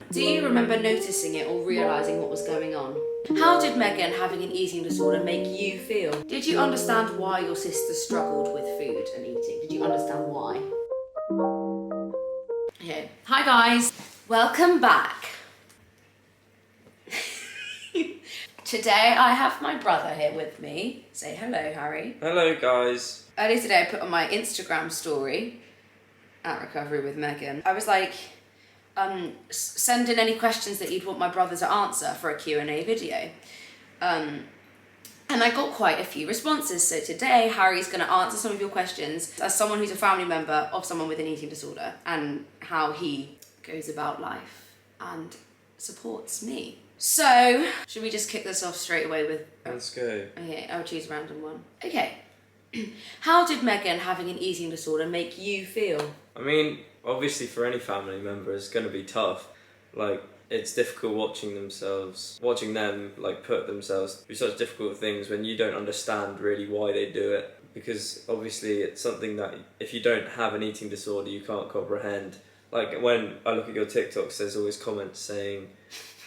Do you remember noticing it or realising what was going on? How did Megan having an eating disorder make you feel? Did you understand why your sister struggled with food and eating? Did you understand why? Okay. Hi guys, welcome back. Today I have my brother here with me. Say hello, Harry. Hello guys. Earlier today I put on my Instagram story at Recovery with Megan. I was like, send in any questions that you'd want my brother to answer for a Q&A video. And I got quite a few responses. So today Harry's going to answer some of your questions as someone who's a family member of someone with an eating disorder and how he goes about life and supports me. So, should we just kick this off straight away with... Let's go. Okay, I'll choose a random one. Okay. How did Megan having an eating disorder make you feel? I mean, obviously for any family member it's going to be tough. Like, it's difficult watching them like put themselves through such difficult things when you don't understand really why they do it. Because obviously it's something that if you don't have an eating disorder you can't comprehend. Like when I look at your TikToks there's always comments saying,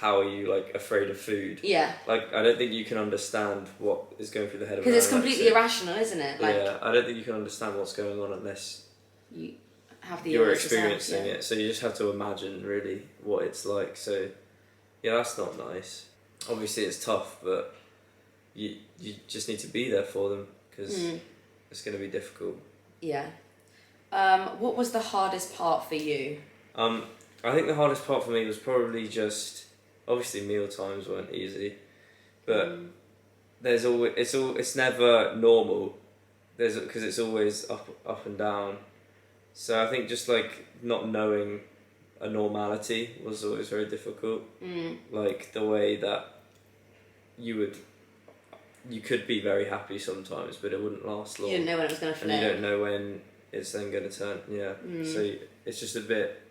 how are you like afraid of food? Yeah. Like I don't think you can understand what is going through the head of an because it's anorexic. completely irrational, isn't it? Like, yeah, I don't think you can understand what's going on unless you have the you're illness yourself, experiencing it. So you just have to imagine really what it's like. So yeah, that's not nice. Obviously it's tough, but you just need to be there for them because it's going to be difficult. Yeah. What was the hardest part for you? I think the hardest part for me was probably just obviously meal times weren't easy, but it's never normal. Because it's always up and down. So I think just like not knowing a normality was always very difficult. Like the way that you could be very happy sometimes, but it wouldn't last long. You didn't know when it was going to flip. And you don't know when it's then going to turn. Yeah. So it's just a bit.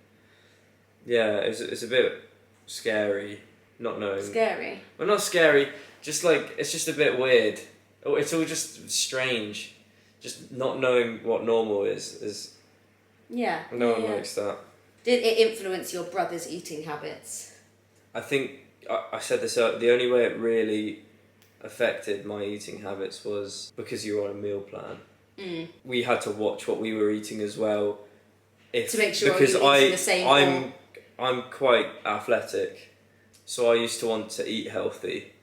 Yeah, it's a bit scary not knowing. Scary? Well, not scary. Just like it's just a bit weird. It's all just strange. Just not knowing what normal is. Yeah. No one likes that. Did it influence your brother's eating habits? I think I said this earlier, the only way it really affected my eating habits was because you were on a meal plan. We had to watch what we were eating as well. To make sure because you were eating the same. I'm quite athletic, so I used to want to eat healthy,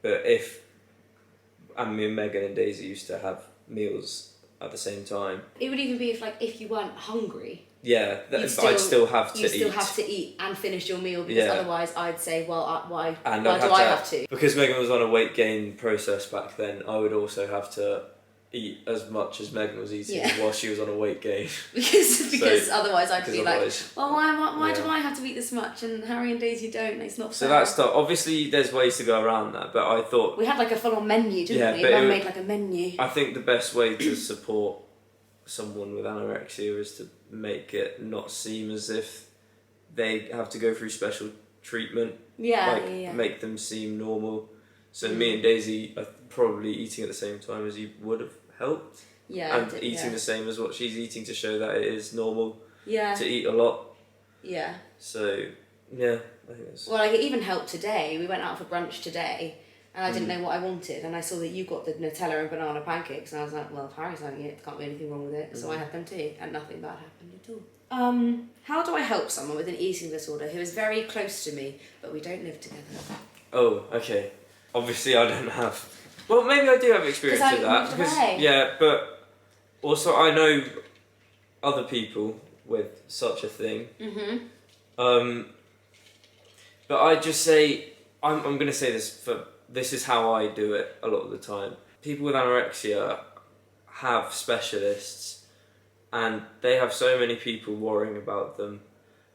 but me and Megan and Daisy used to have meals at the same time. It would even be if you weren't hungry. Yeah, I'd still have to eat. You still have to eat and finish your meal because otherwise I'd say, well, why do I have to? Because Megan was on a weight gain process back then, I would also have to eat as much as Megan was eating while she was on a weight gain. because otherwise I'd be like, well, why do I have to eat this much and Harry and Daisy don't? It's not fair. So that's tough. Obviously there's ways to go around that, but I thought... We had like a full-on menu, didn't we? Mum made like a menu. I think the best way to support someone with anorexia is to make it not seem as if they have to go through special treatment. Make them seem normal. So me and Daisy are probably eating at the same time as you would have helped. And eating the same as what she's eating to show that it is normal to eat a lot. Yeah. So, yeah, I think that's... Well, it even helped today. We went out for brunch today and I didn't know what I wanted and I saw that you got the Nutella and banana pancakes and I was like, well, if Harry's having it, can't be anything wrong with it. So I had them too and nothing bad happened at all. How do I help someone with an eating disorder who is very close to me but we don't live together? Oh, okay. Obviously I don't have... Well, maybe I do have experience with that. Yeah, but also I know other people with such a thing. But I just say, I'm going to say this is how I do it a lot of the time. People with anorexia have specialists and they have so many people worrying about them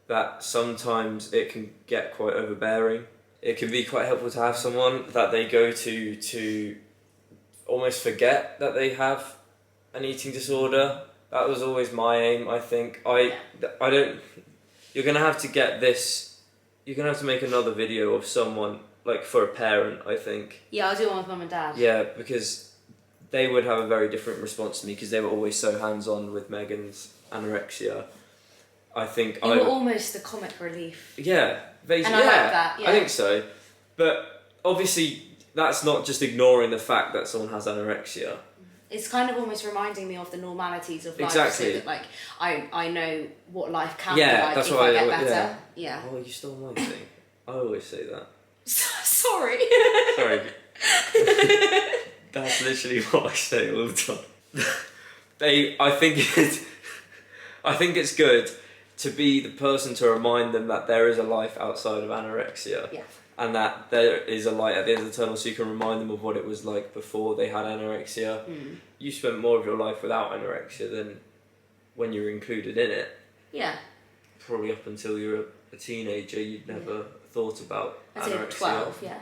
that sometimes it can get quite overbearing. It can be quite helpful to have someone that they go to almost forget that they have an eating disorder. That was always my aim, I think. I don't... You're going to have to get this... You're going to have to make another video of someone, like for a parent, I think. Yeah, I'll do one with Mum and Dad. Yeah, because they would have a very different response to me because they were always so hands-on with Megan's anorexia. I think You were almost the comic relief. Yeah, basically. And I like that, yeah. I think so. But obviously, that's not just ignoring the fact that someone has anorexia. It's kind of almost reminding me of the normalities of life. Exactly. So that, like, I know what life can Yeah, be like that's if what I get I- better. Yeah. Oh, you stole my thing. I always say that. Sorry. Sorry. That's literally what I say all the time. I think it's good to be the person to remind them that there is a life outside of anorexia. Yeah. And that there is a light at the end of the tunnel, so you can remind them of what it was like before they had anorexia. You spent more of your life without anorexia than when you were included in it. Yeah. Probably up until you were a teenager, you'd never thought about I'd say anorexia. 12, yeah.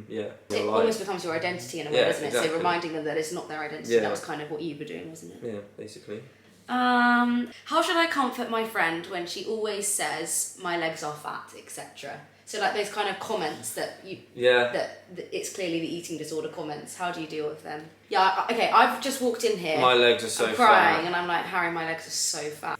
Yeah. It almost becomes your identity in a way, Yeah, doesn't it? exactly. So reminding them that it's not their identity, Yeah. that was kind of what you were doing, wasn't it? Yeah, basically. How should I comfort my friend when she always says my legs are fat, etc.? So like those kind of comments that that it's clearly the eating disorder comments. How do you deal with them? Yeah, okay. I've just walked in here. My legs are so I'm crying, fat. and I'm like, Harry, my legs are so fat.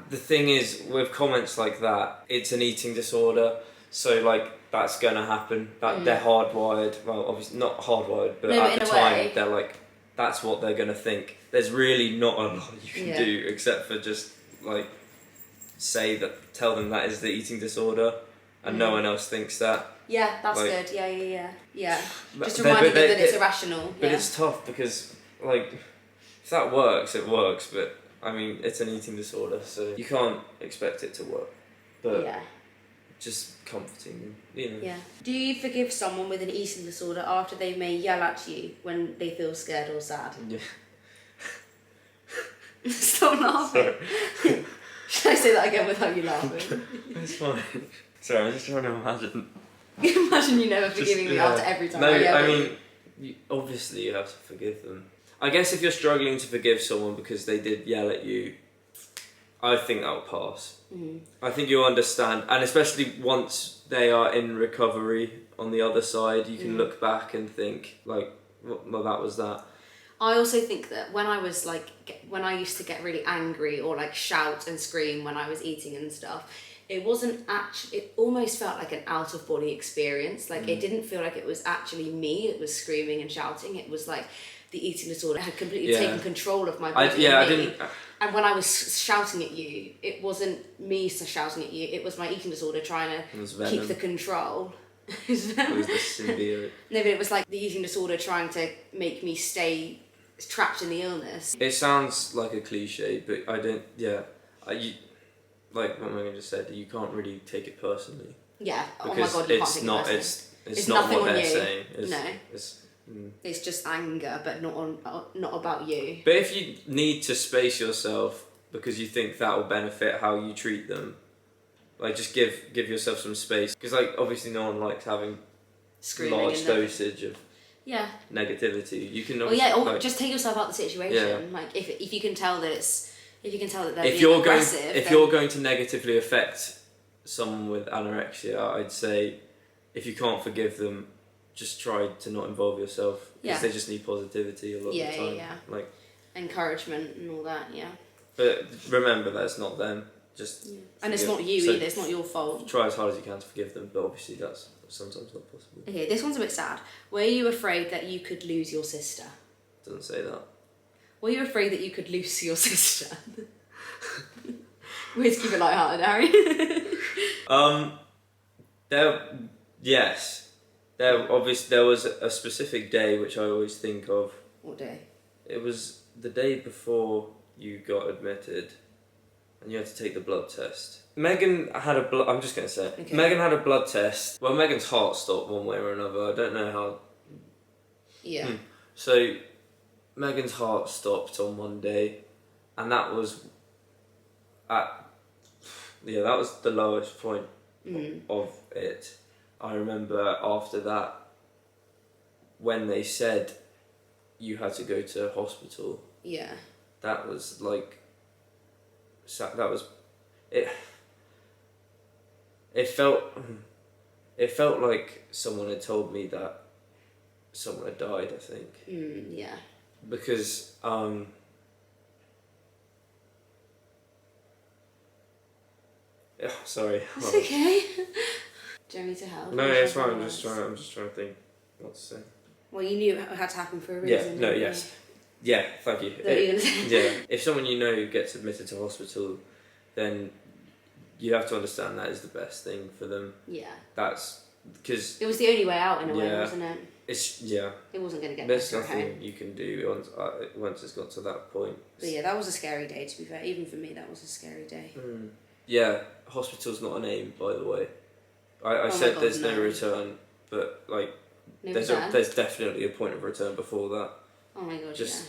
The thing is, with comments like that, it's an eating disorder. So like that's gonna happen. That they're hardwired. Well, obviously not hardwired, but No, at in the a time way. they're like, that's what they're gonna think. There's really not a lot you can do except for just like tell them that is the eating disorder, and no one else thinks that. Yeah, that's Like, good. Yeah. Just But reminding them that it's it- irrational. But Yeah. it's tough because like if that works, it works. But I mean, it's an eating disorder, so you can't expect it to work. But Yeah. just comforting them, you know. Yeah. Do you forgive someone with an eating disorder after they may yell at you when they feel scared or sad? Yeah. Stop laughing. Should I say that again without you laughing? It's fine. Sorry, I'm just trying to imagine. Imagine you never forgiving me after every time No, I yell I at you. mean, obviously you have to forgive them. I guess if you're struggling to forgive someone because they did yell at you, I think that'll pass. I think you'll understand, and especially once they are in recovery on the other side, you can look back and think, like, well, that was that. I also think that when I was like, when I used to get really angry or like shout and scream when I was eating and stuff, it wasn't actually, it almost felt like an out of body experience. Like it didn't feel like it was actually me that was screaming and shouting. It was like the eating disorder had completely taken control of my body. I didn't. And when I was shouting at you, it wasn't me shouting at you, it was my eating disorder trying to keep the control. It was the symbiote. No, but it was like the eating disorder trying to make me stay trapped in the illness. It sounds like a cliche, but I don't. Yeah, like what Megan just said, you can't really take it personally. Yeah. Because oh my god, you can't take not. it personally. It's not nothing what on they're you. saying. No. It's just anger, but not about you. But if you need to space yourself because you think that will benefit how you treat them, like just give yourself some space, because like obviously no one likes having Screaming large dosage of negativity. You can or like, just take yourself out of the situation. Yeah. Like if you can tell that they're if being you're aggressive, if you're going to negatively affect someone with anorexia, I'd say if you can't forgive them, just try to not involve yourself, because they just need positivity a lot of the time. Like encouragement and all that. Yeah. But remember that it's not them. Just and it's not you either. It's not your fault. Try as hard as you can to forgive them, but obviously that's sometimes not possible. Okay, this one's a bit sad. Were you afraid that you could lose your sister? Doesn't say that. Were you afraid that you could lose your sister? We'd keep it lighthearted, Harry. There was a specific day which I always think of. What day? It was the day before you got admitted, and you had to take the blood test. Megan had a blood. I'm just gonna say. Okay. Megan had a blood test. Well, Megan's heart stopped one way or another. I don't know how. Yeah. So, Megan's heart stopped on one day, and that was that was the lowest point of it. I remember after that, when they said you had to go to hospital. Yeah. That was like. That was it. It felt like someone had told me that someone had died, I think. Yeah. Because Oh, sorry. It's okay. Do you want me to help? No, it's fine. I'm just trying to think what to say. Well, you knew it had to happen for a Yeah. reason. No. didn't Yes. Yeah. Thank you. you? That you were gonna say. Yeah. If someone you know gets admitted to hospital, then you have to understand that is the best thing for them. Yeah. That's because It was the only way out in a way, wasn't it? It wasn't going to get There's better at home. nothing you can do once it's got to that point. But yeah, that was a scary day, to be fair. Even for me, that was a scary day. Yeah, hospital's not a name, by the way. I my said God, there's no no. return, but like No there's return? there's definitely a point of return before that. Oh my God, Just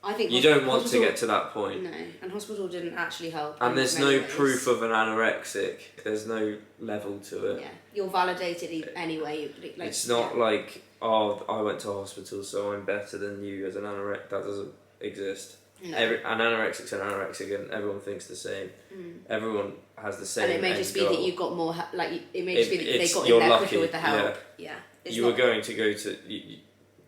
I think you don't want to hospital- get to that point. No, and hospital didn't actually help. And in there's many no ways. proof of an anorexic. There's no level to it. Yeah, you're validated anyway. Like, It's not like, oh, I went to hospital, so I'm better than you as an anorexic. That doesn't exist. No. An anorexic's an anorexic, and everyone thinks the same. Everyone has the same. And it may end just be goal. that you got more. It may just be that they It's- got in you're there lucky, quicker with the help. yeah. Yeah. It's You not- were going to go to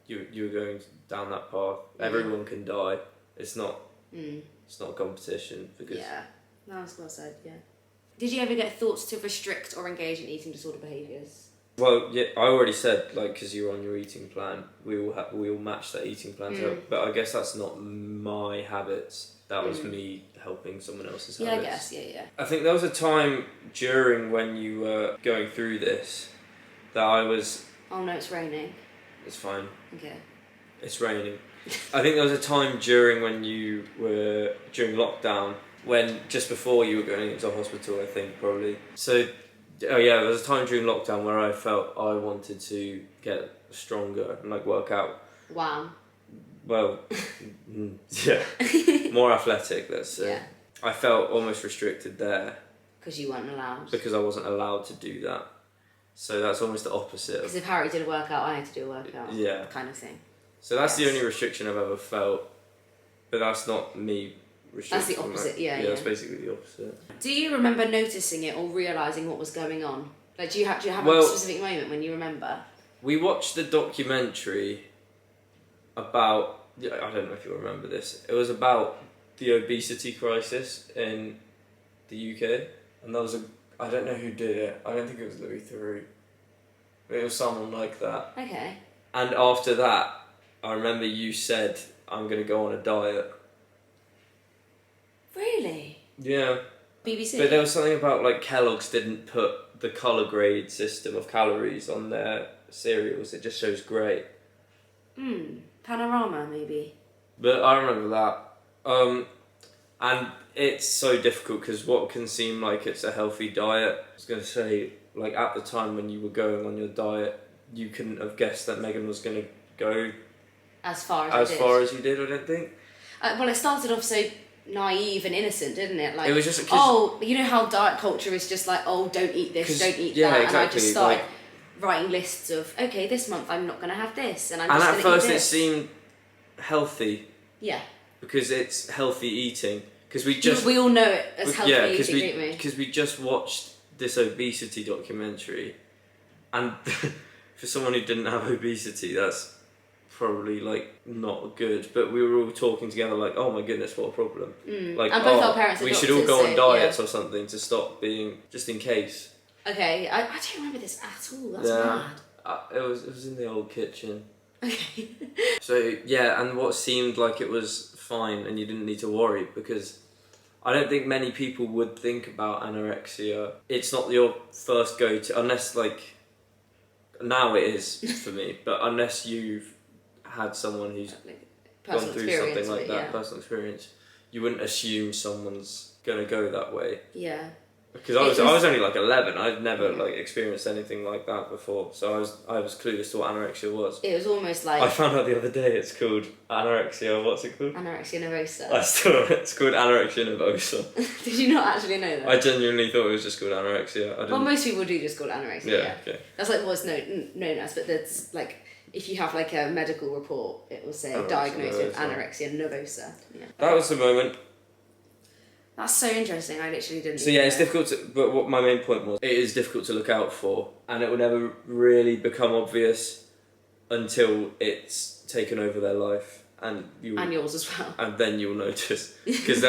you were going down that path. Everyone can die. It's not. It's not a competition because. Yeah, that was well said. Yeah. Did you ever get thoughts to restrict or engage in eating disorder behaviours? Well, yeah, I already said because you're on your eating plan, we all match that eating plan. So, but I guess that's not my habits. That was me helping someone else's Yeah, habits. I guess. Yeah. I think there was a time during when you were going through this that I was. Oh no, it's raining. It's fine. Okay. It's raining. I think there was a time during when you were during lockdown when just before you were going into hospital. I think probably. So, there was a time during lockdown where I felt I wanted to get stronger and like work out. Wow. Well, yeah, more athletic. Let's say. Yeah. I felt almost restricted there. Because you weren't allowed. Because I wasn't allowed to do that. So that's almost the opposite. Because if Harry did a workout, I had to do a workout. Yeah. Kind of thing. So that's the Yes. only restriction I've ever felt. But that's not me restricting. That's the opposite, yeah. That's basically the opposite. Do you remember noticing it or realising what was going on? Like, do you have Well- a specific moment when you remember? We watched the documentary about, I don't know if you remember this, it was about the obesity crisis in the UK, and there was I don't know who did it, I don't think it was Louis Theroux, but it was someone like that. Okay. And after that, I remember you said, I'm going to go on a diet. Really? Yeah. BBC? But there was something about like Kellogg's didn't put the colour grade system of calories on their cereals, it just shows grey. Panorama, maybe. But I remember that. And it's so difficult because what can seem like it's a healthy diet, I was going to say, like at the time when you were going on your diet, you couldn't have guessed that Megan was going to go As far as as I did. far as you did, I don't think. Well, it started off so naive and innocent, didn't it? Like, It was just- 'cause- oh, you know how diet culture is just like, oh, don't eat this, 'Cause- don't eat yeah, that, exactly, and I just started like- writing lists of, okay, this month I'm not going to have this, and I'm And just at going to eat first it this. seemed healthy Yeah. because it's healthy eating. Because we all know it as healthy eating, don't we? because we just watched this obesity documentary, and for someone who didn't have obesity, that's probably like not good. But we were all talking together like, oh my goodness, what a problem! Like, And both our parents are we should all doctors, go on so, diets or something to stop being just in case. Okay, I don't remember this at all, that's Yeah. mad. It was in the old kitchen. Okay. So yeah, and what seemed like it was fine and you didn't need to worry because I don't think many people would think about anorexia. It's not your first go-to unless like now it is for me, but unless you've had someone who's gone Personal through experience something of like it, that, yeah. personal experience, you wouldn't assume someone's gonna go that way. Yeah. Because I was only like 11. I'd never like experienced anything like that before, so I was clueless to what anorexia was. It was almost like I found out the other day it's called anorexia. What's it called? anorexia nervosa. It's called anorexia nervosa. Did you not actually know that? I genuinely thought it was just called anorexia. I didn't. Well, most people do just call it anorexia. Yeah, okay. That's like what's known as, but that's like if you have like a medical report, it will say Anorexia diagnosed with nervosa. anorexia nervosa. Yeah. That was the moment. That's so interesting. I literally didn't. So even yeah, it's know. difficult to. But what my main point was, it is difficult to look out for, and it will never really become obvious until it's taken over their life, and you. And yours as well. And then you'll notice because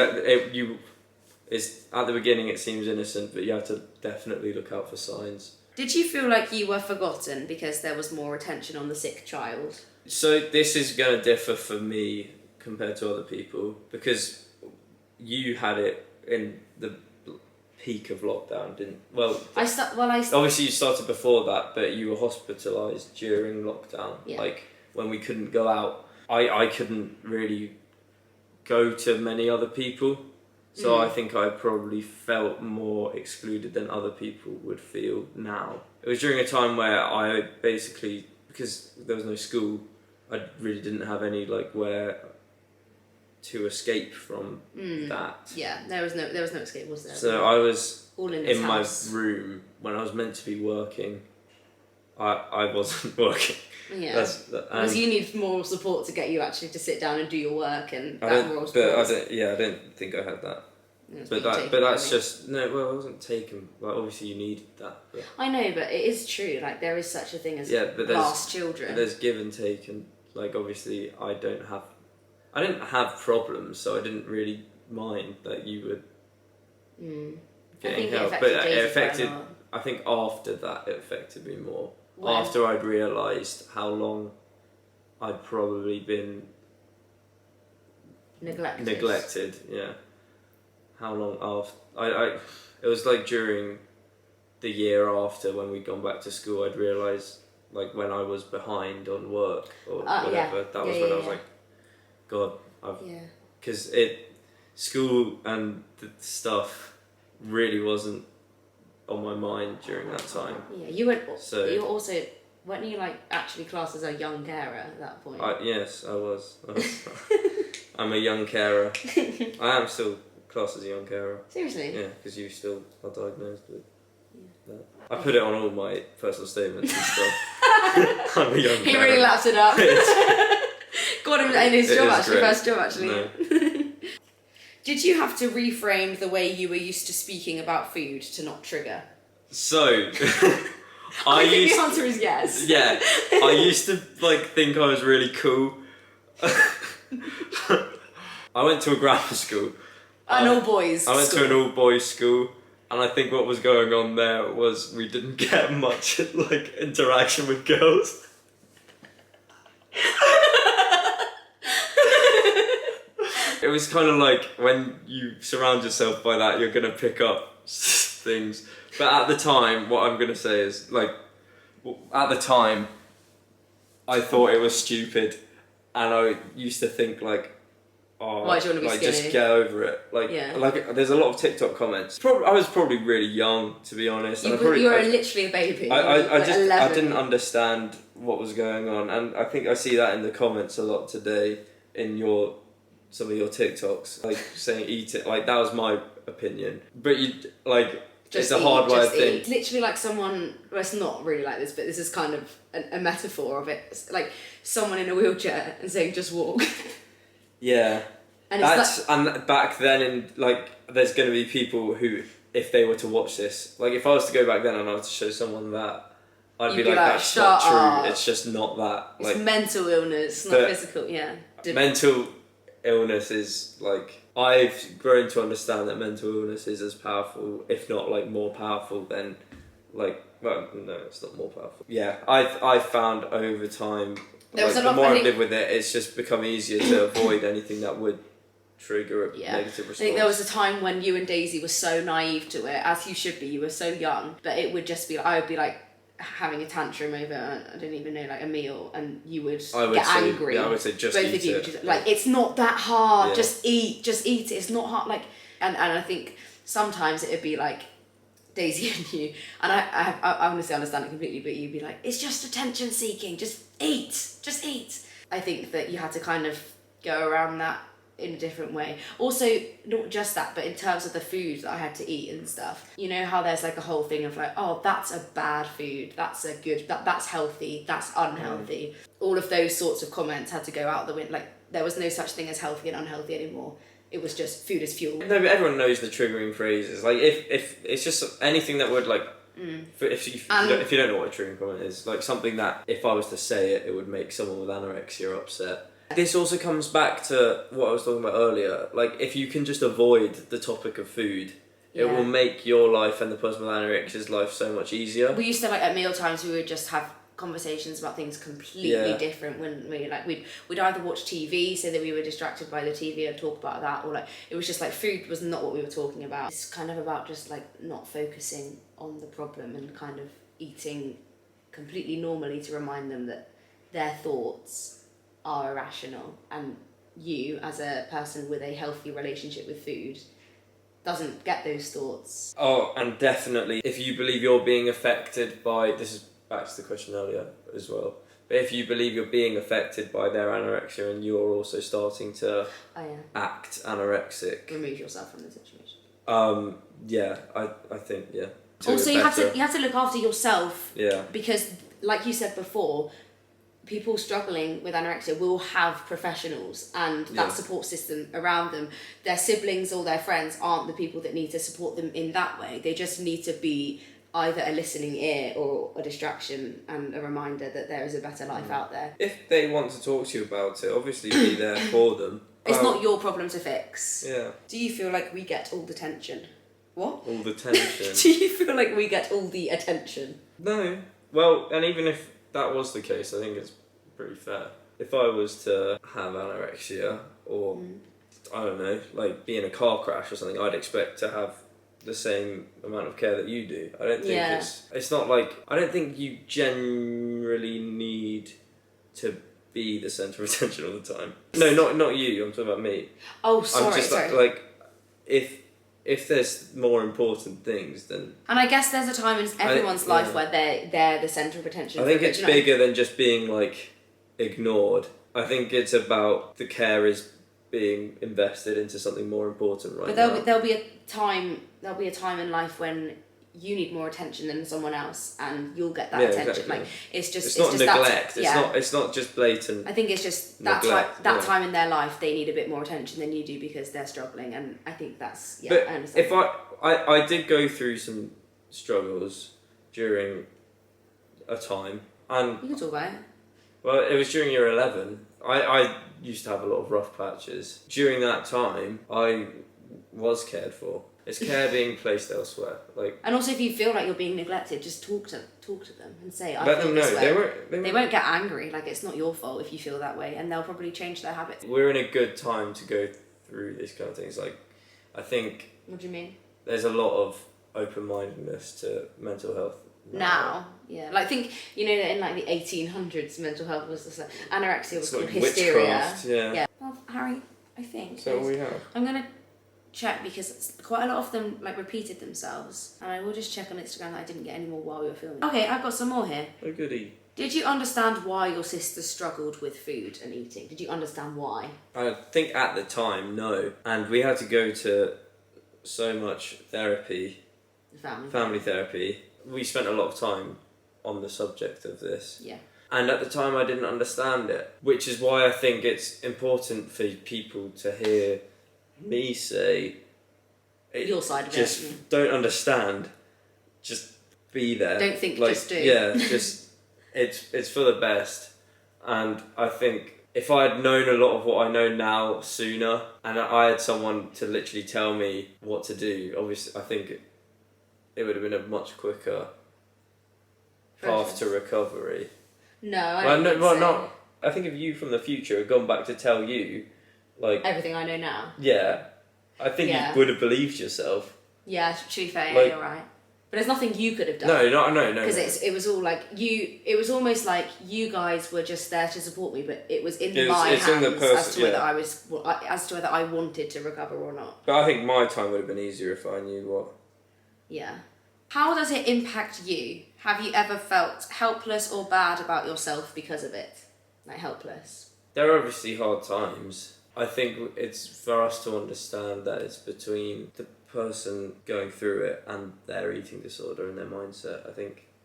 It's at the beginning it seems innocent, but you have to definitely look out for signs. Did you feel like you were forgotten because there was more attention on the sick child? So this is going to differ for me compared to other people, because you had it in the peak of lockdown, didn't? Obviously you started before that, but you were hospitalised during lockdown. Yeah. Like when we couldn't go out, I couldn't really go to many other people, so I think I probably felt more excluded than other people would feel now. It was during a time where I basically, because there was no school, I really didn't have any like where to escape from that. Yeah, there was no escape, was there? So I was all in my house. room when I was meant to be working. I wasn't working. Yeah, because you need more support to get you actually to sit down and do your work, and that moral support. I don't think I had that. But that's just no. Well, I wasn't taken. Like obviously you needed that. But. I know, but it is true. Like there is such a thing as lost children. There's give and take, and like obviously I didn't have problems, so I didn't really mind that you were getting help. But it affected. I think after that it affected me more. When? After I'd realised how long I'd probably been neglected, yeah. How long after it was like during the year after when we'd gone back to school, I'd realised like when I was behind on work or whatever. That was when I was like, God, because school and the stuff really wasn't on my mind during that time. Yeah, you were also, weren't you like actually classed as a young carer at that point? Yes, I was. I'm a young carer. I am still classed as a young carer. Seriously? Yeah, because you still are diagnosed with that. I put it on all my personal statements and stuff. I'm a young carer. He really laps it up. Got him in his first job actually. No. Did you have to reframe the way you were used to speaking about food to not trigger? So, I think the answer is yes. Yeah, I used to think I was really cool. I went to a grammar school. An all boys. I went to an all boys school, and I think what was going on there was we didn't get much interaction with girls. It was kind of like when you surround yourself by that, you're going to pick up things. But at the time, what I'm going to say is, at the time, I thought it was stupid. And I used to think, why do you want to be skinny? Just get over it. There's a lot of TikTok comments. I was probably really young, to be honest. You were literally a baby. I didn't understand what was going on. And I think I see that in the comments a lot today in some of your TikToks, saying eat it. That was my opinion. But it's a hard way of thinking. It's literally like someone, well, it's not really like this, but this is kind of a metaphor of it. It's like someone in a wheelchair and saying just walk. Yeah. And and back then there's going to be people who, if they were to watch this, if I was to go back then and I was to show someone that, I'd be like, that's not true. Up. It's just not that. It's mental illness, not physical, yeah. Mental illness is I've grown to understand that mental illness is as powerful, if not more powerful than no, it's not more powerful. Yeah, I've found over time, the more I've lived with it, it's just become easier to avoid anything that would trigger a negative response. I think there was a time when you and Daisy were so naive to it, as you should be. You were so young, but it would just be I would be having a tantrum over I don't even know a meal, and you would get angry. Yeah, I would say just both eat of you it. It's not that hard. Yeah. Just eat it. It's not hard. And I think sometimes it would be Daisy and you, and I honestly understand it completely, but you'd be it's just attention seeking. Just eat. I think that you had to kind of go around that in a different way. Also, not just that, but in terms of the food that I had to eat and stuff. You know how there's a whole thing of that's a bad food, that's a good, that's healthy, that's unhealthy. All of those sorts of comments had to go out the window. There was no such thing as healthy and unhealthy anymore. It was just food is fuel. No, but everyone knows the triggering phrases. If it's just anything that would if you don't know what a triggering comment is, something that if I was to say it, it would make someone with anorexia upset. This also comes back to what I was talking about earlier. Like, if you can just avoid the topic of food, it will make your life and the person with anorexia's life so much easier. We used to, like, at meal times, we would just have conversations about things completely different when we'd either watch TV so that we were distracted by the TV and talk about that, or like it was just like food was not what we were talking about. It's kind of about just like not focusing on the problem and kind of eating completely normally to remind them that their thoughts are irrational, and you as a person with a healthy relationship with food doesn't get those thoughts. Oh, and definitely if you believe you're being affected by, this is back to the question earlier as well, but if you believe you're being affected by their anorexia and you're also starting to act anorexic, remove yourself from the situation. I think Also, you have to look after yourself. Yeah. Because, like you said before, people struggling with anorexia will have professionals and that support system around them. Their siblings or their friends aren't the people that need to support them in that way. They just need to be either a listening ear or a distraction and a reminder that there is a better life out there. If they want to talk to you about it, obviously be there for them. It's not your problem to fix. Yeah. Do you feel like we get all the tension? What? All the tension. Do you feel like we get all the attention? No. Well, and even if that was the case, I think it's pretty fair. If I was to have anorexia or, I don't know, like be in a car crash or something, I'd expect to have the same amount of care that you do. I don't think it's not like, I don't think you generally need to be the centre of attention all the time. No, not you, I'm talking about me. Oh, sorry, I'm just sorry. like if there's more important things, then... And I guess there's a time in everyone's life where they're the centre of attention. I think it's bigger than just being, like, ignored. I think it's about the care is being invested into something more important now. But there'll be a time in life when you need more attention than someone else, and you'll get that attention. Exactly. Like it's not just neglect. It's not just blatant. I think it's just that time in their life they need a bit more attention than you do because they're struggling, and I think that's But I understand. if I did go through some struggles during a time, and you can talk about it. Well, it was during year 11. I used to have a lot of rough patches. During that time, I was cared for. It's care being placed elsewhere. And also, if you feel like you're being neglected, just talk to them and say, "I let feel them this know. way." They won't get angry. Like, it's not your fault if you feel that way, and they'll probably change their habits. We're in a good time to go through these kind of things. Like, I think. What do you mean? There's a lot of open-mindedness to mental health now. Yeah, like think that in like the 1800s, mental health was just like anorexia was called hysteria. Witchcraft, yeah. Well, Harry, I think. So we have. I'm gonna check because quite a lot of them like repeated themselves, and I will just check on Instagram that I didn't get any more while we were filming. Okay, I've got some more here. Oh goody. Did you understand why your sister struggled with food and eating? Did you understand why? I think at the time, no, and we had to go to so much therapy, family therapy. We spent a lot of time on the subject of this. Yeah. And at the time I didn't understand it, which is why I think it's important for people to hear me say... your side of it. Just don't understand, just be there. Don't think, just do. Yeah, just, it's for the best. And I think if I had known a lot of what I know now sooner, and I had someone to literally tell me what to do, obviously I think it would have been a much quicker path to recovery. No, I don't think so. I think if you from the future had gone back to tell you, like... everything I know now. Yeah. I think you would have believed yourself. Yeah, to be fair, yeah, you're right. But there's nothing you could have done. No. Because it was all like it was almost like you guys were just there to support me, but it was in my hands as to whether I wanted to recover or not. But I think my time would have been easier if I knew what... Yeah. How does it impact you? Have you ever felt helpless or bad about yourself because of it? Like helpless? There are obviously hard times. I think it's for us to understand that it's between the person going through it and their eating disorder and their mindset.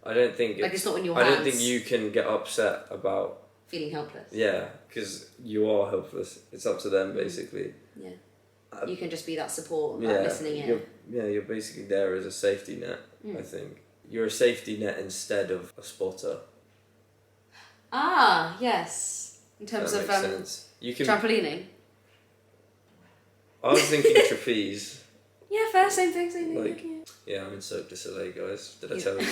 I don't think it's not in your hands. I don't think you can get upset about feeling helpless. Yeah, because you are helpless. It's up to them basically. Yeah. You can just be that support, that listening in. You're basically there as a safety net. I think you're a safety net instead of a spotter. Ah, yes. In terms that of makes sense. You can. Trampolining. I was thinking trapeze. Yeah, fair. Same thing. Like- yeah. Yeah, I'm in Cirque du Soleil, guys. Did I tell you?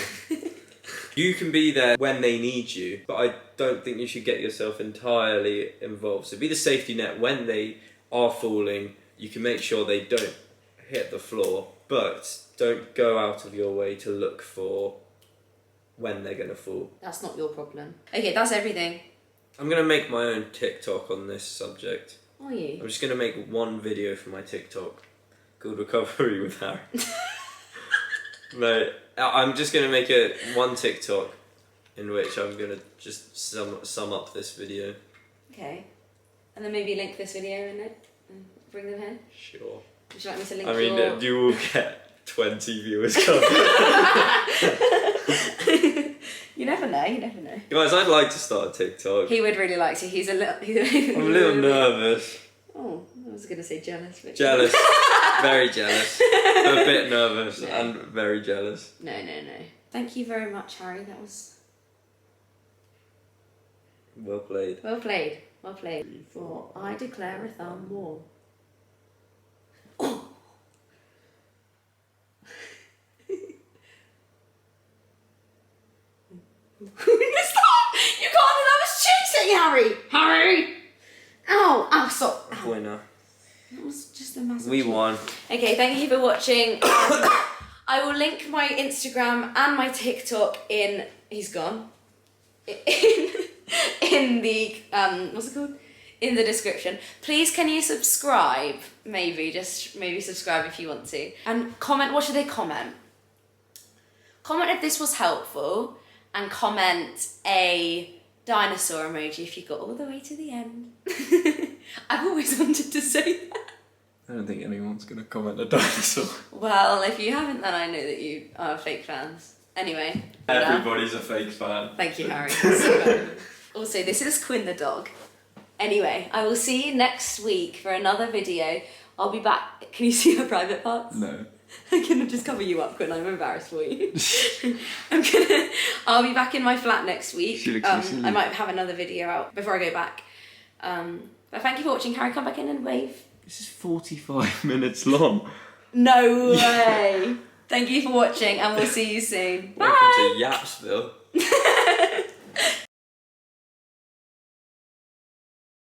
You can be there when they need you, but I don't think you should get yourself entirely involved. So be the safety net when they are falling. You can make sure they don't hit the floor, but don't go out of your way to look for when they're going to fall. That's not your problem. Okay, that's everything. I'm going to make my own TikTok on this subject. Are you? I'm just going to make one video for my TikTok called Recovery with Harry. Mate, I'm just going to make one TikTok in which I'm going to just sum up this video. Okay. And then maybe link this video in it and bring them here? Sure. Would you like me to link I mean, your... you will get 20 viewers coming. You never know. Guys, I'd like to start a TikTok. He would really like to. He's a little... I'm a little nervous. Oh, I was going to say jealous. But... Jealous. Very jealous. A bit nervous No. and very jealous. No. Thank you very much, Harry. That was... Well played. Well played. For I declare a thumb war. Oh. Stop! You can't! I was chasing Harry! Ow, stop. Ow. Winner. That was just a massive We cheat. won. Okay, thank you for watching. I will link my Instagram and my TikTok in... He's gone. In the... what's it called? In the description. Please can you subscribe? Maybe subscribe if you want to. And comment, what should they comment? Comment if this was helpful. And comment a dinosaur emoji if you got all the way to the end. I've always wanted to say that. I don't think anyone's going to comment a dinosaur. Well, if you haven't, then I know that you are fake fans. Anyway. Everybody's a fake fan. Thank you, Harry. Also, this is Quinn the dog. Anyway, I will see you next week for another video. I'll be back. Can you see my private parts? No. I'm gonna just cover you up, Quinn. I'm embarrassed for you. I'll be back in my flat next week. She looks so silly. I might have another video out before I go back. But thank you for watching. Harry, come back in and wave. This is 45 minutes long. No way. Thank you for watching, and we'll see you soon. Bye. Welcome to Yapsville.